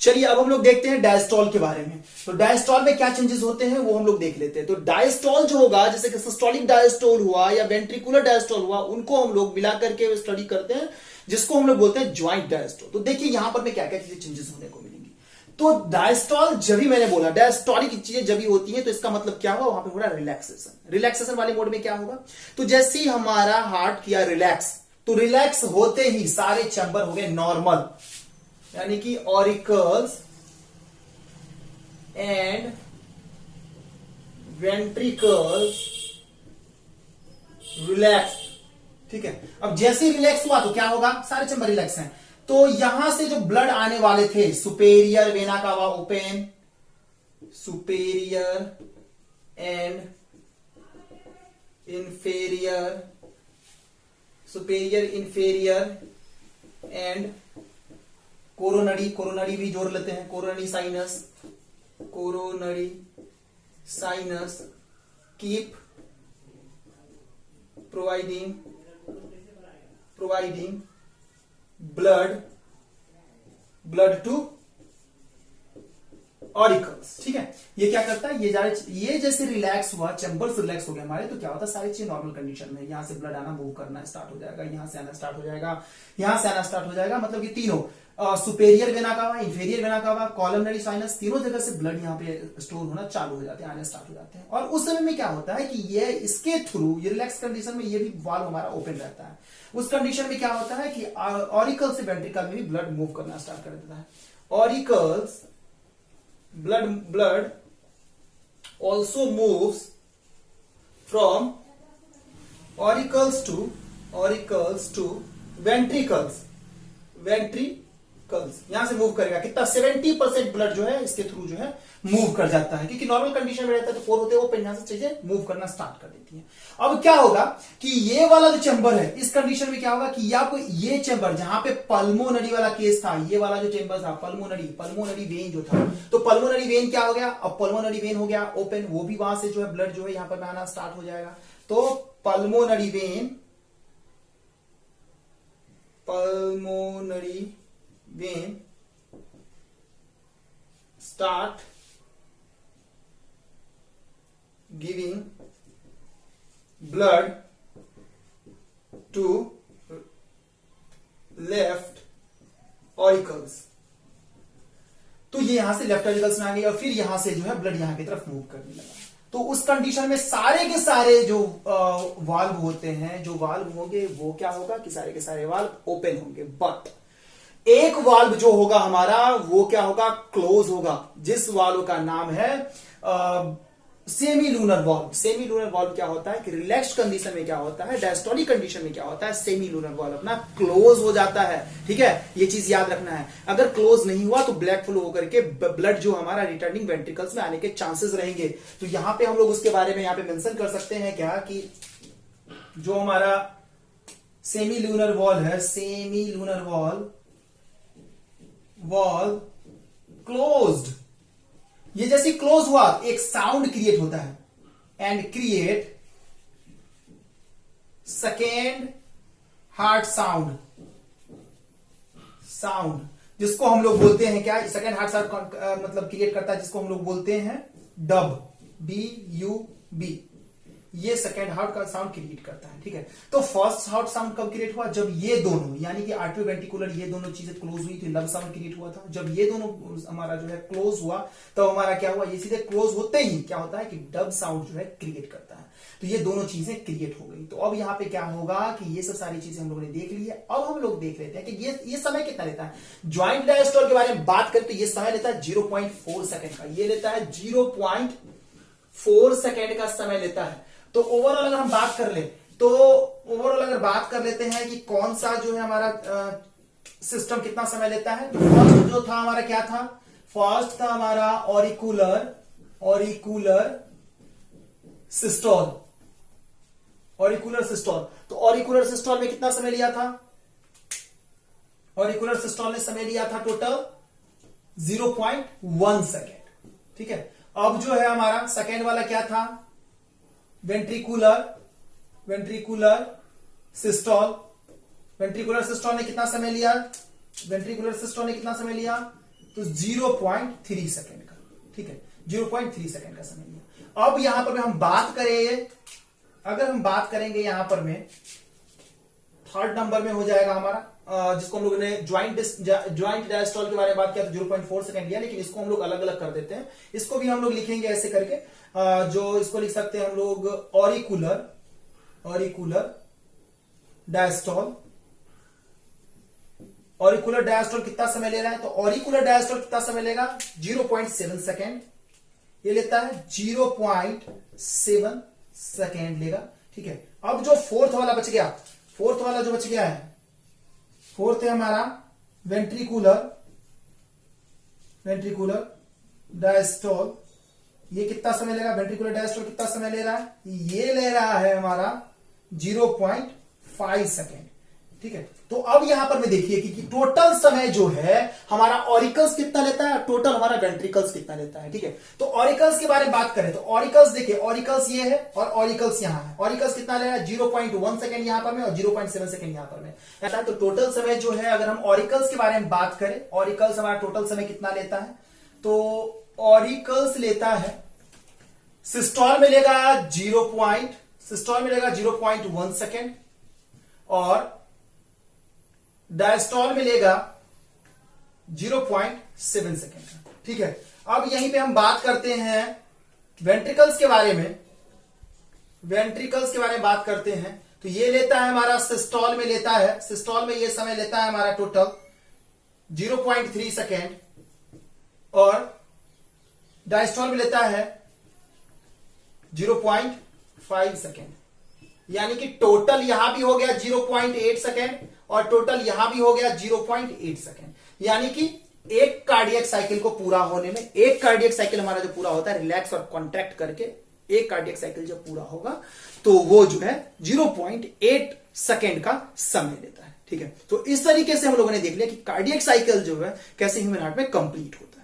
चलिए अब हम लोग देखते हैं डायस्टॉल के बारे में। तो डायस्टॉल में क्या चेंजेस होते हैं वो हम लोग देख लेते हैं। तो डायस्टॉल जो होगा, जैसे कि सिस्टोलिक डायस्टॉल हुआ या वेंट्रिकुलर डायस्टॉल हुआ, उनको हम लोग मिला करके स्टडी करते हैं, जिसको हम लोग बोलते हैं ज्वाइंट डायस्टॉल। तो देखिए यहां पर में क्या क्या चीजें चेंजेस होने को मिलेंगी। तो डायस्टॉल जब भी मैंने बोला डायस्टॉलिक चीजें जब भी होती है, तो इसका मतलब क्या होगा, वहां पे हो रहा रिलैक्सेशन। रिलैक्सेशन वाले मोड में क्या होगा, तो जैसे ही हमारा हार्ट किया रिलैक्स, तो रिलैक्स होते ही सारे चैम्बर हो गए नॉर्मल, यानी कि ऑरिकल्स एंड वेंट्रिकल्स रिलैक्स। ठीक है, अब जैसे ही रिलैक्स हुआ तो क्या होगा, सारे चैम्बर रिलैक्स हैं। तो यहां से जो ब्लड आने वाले थे, superior vena cava open, superior and inferior, superior inferior and coronary, coronary भी जोड़ लेते हैं, coronary sinus, coronary sinus keep providing blood to auricles. ठीक है, ये क्या करता है, ये जैसे रिलैक्स हुआ, चैम्बर्स रिलैक्स हो गए हमारे, तो क्या होता है, सारी चीज नॉर्मल कंडीशन में, यहां से ब्लड आना मूव करना स्टार्ट हो जाएगा, यहां से आना स्टार्ट हो जाएगा, यहां से आना स्टार्ट हो जाएगा। मतलब कि तीनों superior vena cava, inferior vena cava, coronary sinus, तीनों जगह से ब्लड यहाँ पे स्टोर होना चालू हो जाते हैं, आने स्टार्ट हो जाते हैं। और उस समय में क्या होता है कि ये इसके थ्रू, ये रिलैक्स कंडीशन में ये भी वाल्व हमारा ओपन रहता है। उस कंडीशन में क्या होता है कि ऑरिकल से वेंट्रिकल में भी ब्लड मूव करना स्टार्ट कर देता है। Auricles blood also moves from auricles to ventricles, यहां से मूव करेगा कितना, 70% ब्लड जो है इसके थ्रू जो है मूव कर जाता है, क्योंकि नॉर्मल कंडीशन में रहता है तो पोर होते हैं ओपन, यहां से चीजें मूव करना स्टार्ट कर देती हैं। अब क्या होगा कि ये वाला जो चैम्बर है, इस कंडीशन में क्या होगा कि आपको ये चैम्बर जहां पे पल्मोनरी वाला केस था, ये वाला जो चैम्बर था पल्मोनरी वेन जो था, तो पल्मोनरी वेन क्या हो गया, अब पल्मोनरी वेन हो गया ओपन, वो भी वहां से जो है ब्लड जो है यहां पर आना स्टार्ट हो जाएगा। तो pulmonary vein start giving blood to left auricles। तो ये यहां से लेफ्ट ऑरिकल्स में आ गई और फिर यहां से जो है ब्लड यहां की तरफ मूव करने लगा। तो उस कंडीशन में सारे के सारे जो वाल्व होते हैं, जो वाल्व होंगे वो क्या होगा कि सारे के सारे वाल्व ओपन होंगे, बट एक वाल्व जो होगा हमारा वो क्या होगा, क्लोज होगा, जिस वाल्व का नाम है semi lunar valve. Semi lunar valve क्या होता है कि रिलैक्स्ड कंडीशन में क्या होता है, डायस्टोलिक कंडीशन में क्या होता है, सेमी लूनर वाल्व अपना क्लोज हो जाता है। ठीक है, ये चीज याद रखना है, अगर क्लोज नहीं हुआ तो ब्लैक फ्लो होकर के ब्लड जो हमारा रिटर्निंग वेंट्रिकल्स में आने के चांसेस रहेंगे। तो यहां पे हम लोग उसके बारे में यहां पे मेंशन कर सकते हैं क्या कि जो हमारा सेमी लूनर वाल्व है, सेमी लूनर वाल्व क्लोज्ड, ये जैसे क्लोज हुआ एक साउंड क्रिएट होता है, and create second heart sound, जिसको हम लोग बोलते हैं क्या, सेकेंड हार्ट साउंड मतलब क्रिएट करता है, जिसको हम लोग बोलते हैं डब, DUB। ये सेकेंड हार्ट का साउंड क्रिएट करता है। ठीक है, तो फर्स्ट हार्ट साउंड कब क्रिएट हुआ, जब ये दोनों यानी कि आर्टरी वेंट्रिकुलर ये दोनों चीजें क्लोज हुई तो लब साउंड क्रिएट हुआ था। जब ये दोनों हमारा जो है क्लोज हुआ तो हमारा क्या हुआ, ये सीधे क्लोज होते ही क्या होता है कि डब साउंड जो है क्रिएट करता है। तो ये दोनों चीजें क्रिएट हो गई। तो अब यहाँ पे क्या होगा कि ये सब सारी चीजें हम लोगों ने देख ली है। अब हम लोग देख लेते हैं कि ये समय कितना लेता है। ज्वाइंट डायस्टोल के बारे में बात करें तो ये समय लेता है 0.4 सेकेंड का, ये लेता है 0.4 सेकेंड का समय लेता है। तो ओवरऑल अगर हम बात कर ले तो ओवरऑल अगर बात कर लेते हैं कि कौन सा जो है हमारा सिस्टम कितना समय लेता है, तो फर्स्ट जो था हमारा क्या था, फर्स्ट था हमारा ऑरिकुलर सिस्टोल। तो ऑरिकुलर सिस्टोल में कितना समय लिया था, ऑरिकुलर सिस्टोल ने समय लिया था टोटल 0.1 सेकेंड। ठीक है, अब जो है हमारा सेकेंड वाला क्या था, वेंट्रिकुलर सिस्टोल ने कितना समय लिया, तो 0.3 सेकेंड का, ठीक है, 0.3 सेकेंड का समय लिया। अब यहां पर हम बात करें, अगर हम बात करेंगे यहां पर में थर्ड नंबर में हो जाएगा हमारा जिसको हम लोगों ने ज्वाइंट डायस्टॉल के बारे में बात किया तो 0.4 सेकंड लिया, लेकिन इसको हम लोग अलग अलग कर देते हैं। इसको भी हम लोग लिखेंगे ऐसे करके, जो इसको लिख सकते हैं हम लोग ऑरिकुलर डायस्टॉल। ऑरिकुलर डायस्टॉल कितना समय ले रहा है, तो ऑरिकुलर डायस्टॉल कितना समय लेगा, 0.7 सेकेंड। ये लेता है 0.7 सेकेंड लेगा, ठीक है। अब जो फोर्थ वाला बच गया, फोर्थ वाला जो बच गया है, फोर्थ है हमारा वेंट्रिकुलर डायस्टॉल। ये कितना समय लेगा, वेंट्रिकुलर डायस्टॉल कितना समय ले रहा है, ये ले रहा है हमारा 0.5 सेकेंड, ठीक है। तो अब यहां पर में देखिए कि टोटल समय जो है हमारा ऑरिकल्स कितना लेता है, टोटल हमारा वेंट्रिकल्स कितना लेता है, ठीक है। तो ऑरिकल्स के बारे में बात करें तो ऑरिकल्स देखिए, ऑरिकल्स ये है और ऑरिकल्स यहां है। ऑरिकल्स कितना ले रहा है, 0.1 सेकेंड यहां पर में और 0.7 सेकेंड यहां पर में। ऐसा तो टोटल समय जो है, अगर हम ऑरिकल्स के बारे में बात करें, ऑरिकल्स हमारा टोटल समय कितना लेता है, तो ऑरिकल्स लेता है, सिस्टोल में लेगा 0.1 सेकेंड और डायस्टॉल में लेगा 0.7 सेकेंड का, ठीक है। अब यहीं पे हम बात करते हैं वेंट्रिकल्स के बारे में। वेंट्रिकल्स के बारे में बात करते हैं तो ये लेता है हमारा, सिस्टोल में लेता है, सिस्टोल में ये समय लेता है हमारा टोटल 0.3 सेकेंड और डायस्टॉल में लेता है 0.5 सेकेंड। यानी कि टोटल यहां भी हो गया 0.8 सेकेंड और टोटल यहां भी हो गया 0.8 सेकेंड। यानी कि एक कार्डियक साइकिल को पूरा होने में, एक कार्डियक साइकिल हमारा जो पूरा होता है रिलैक्स और कॉन्ट्रैक्ट करके, एक कार्डियक साइकिल जब पूरा होगा तो वो जो है 0.8 सेकेंड का समय लेता है, ठीक है। तो इस तरीके से हम लोगों ने देख लिया कि कार्डियक साइकिल जो है कैसे ह्यूमन हार्ट में कंप्लीट होता है।